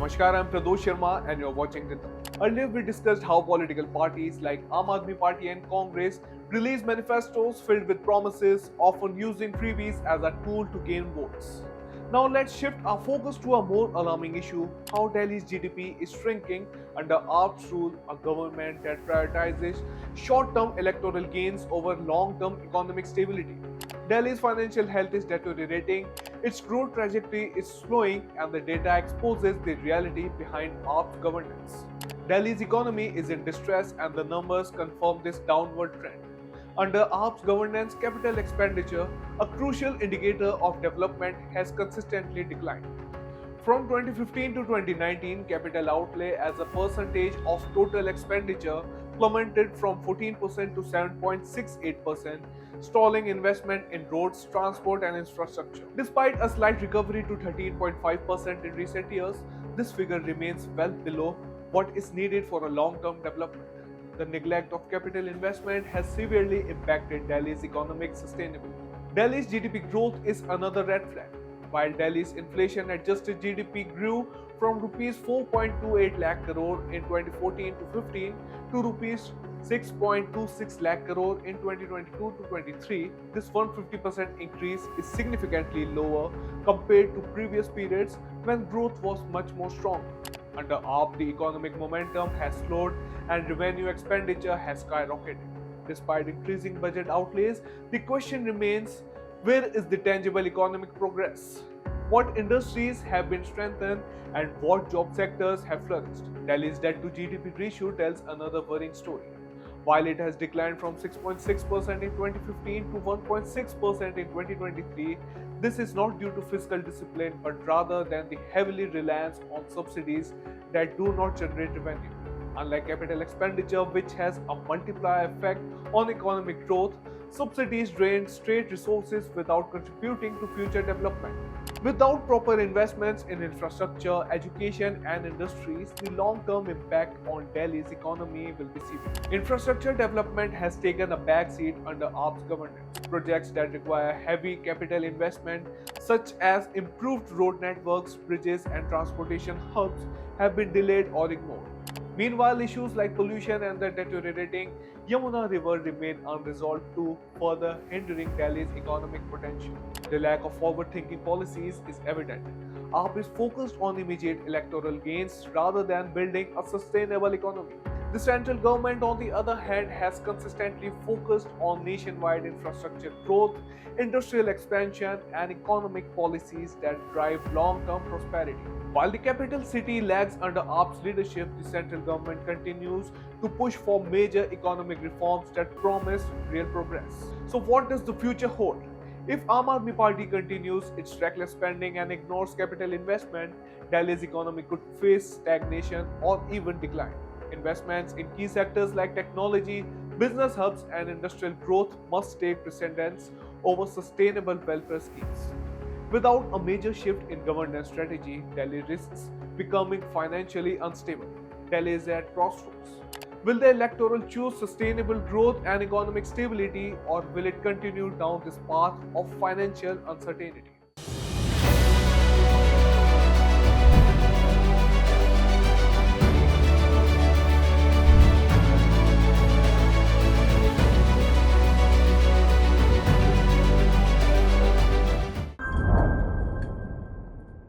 Namaskar, I'm Pradosh Sharma and you're watching Ritam. Earlier we discussed how political parties like AAP and Party and Congress release manifestos filled with promises, often using freebies as a tool to gain votes. Now let's shift our focus to a more alarming issue: how Delhi's GDP is shrinking under AAP's rule, a government that prioritizes short-term electoral gains over long-term economic stability. Delhi's financial health is deteriorating, its growth trajectory is slowing, and the data exposes the reality behind AAP's governance. Delhi's economy is in distress, and the numbers confirm this downward trend. Under AAP's governance, capital expenditure, a crucial indicator of development, has consistently declined. From 2015 to 2019, capital outlay as a percentage of total expenditure plummeted from 14% to 7.68%, stalling investment in roads, transport, and infrastructure. Despite a slight recovery to 13.5% in recent years, this figure remains well below what is needed for a long-term development. The neglect of capital investment has severely impacted Delhi's economic sustainability. Delhi's GDP growth is another red flag. While Delhi's inflation-adjusted GDP grew from rupees 4.28 lakh crore in 2014 to 15 to rupees 6.26 lakh crore in 2022 to 23, this 150% increase is significantly lower compared to previous periods when growth was much more strong. Under AAP, the economic momentum has slowed and revenue expenditure has skyrocketed. Despite increasing budget outlays, the question remains: where is the tangible economic progress? What industries have been strengthened and what job sectors have flourished? Delhi's debt to GDP ratio tells another worrying story. While it has declined from 6.6% in 2015 to 1.6% in 2023, this is not due to fiscal discipline but rather than the heavily reliance on subsidies that do not generate revenue. Unlike capital expenditure, which has a multiplier effect on economic growth, subsidies drain state resources without contributing to future development. Without proper investments in infrastructure, education, and industries, the long-term impact on Delhi's economy will be severe. Infrastructure development has taken a backseat under AAP's governance. Projects that require heavy capital investment, such as improved road networks, bridges, and transportation hubs, have been delayed or ignored. Meanwhile, issues like pollution and the deteriorating Yamuna River remain unresolved too, further hindering Delhi's economic potential. The lack of forward-thinking policies is evident. AAP is focused on immediate electoral gains rather than building a sustainable economy. The central government, on the other hand, has consistently focused on nationwide infrastructure growth, industrial expansion, and economic policies that drive long-term prosperity. While the capital city lags under AAP's leadership, the central government continues to push for major economic reforms that promise real progress. So what does the future hold? If Aam Aadmi Party continues its reckless spending and ignores capital investment, Delhi's economy could face stagnation or even decline. Investments in key sectors like technology, business hubs, and industrial growth must take precedence over sustainable welfare schemes. Without a major shift in governance strategy, Delhi risks becoming financially unstable. Delhi is at crossroads. Will the electoral choose sustainable growth and economic stability, or will it continue down this path of financial uncertainty?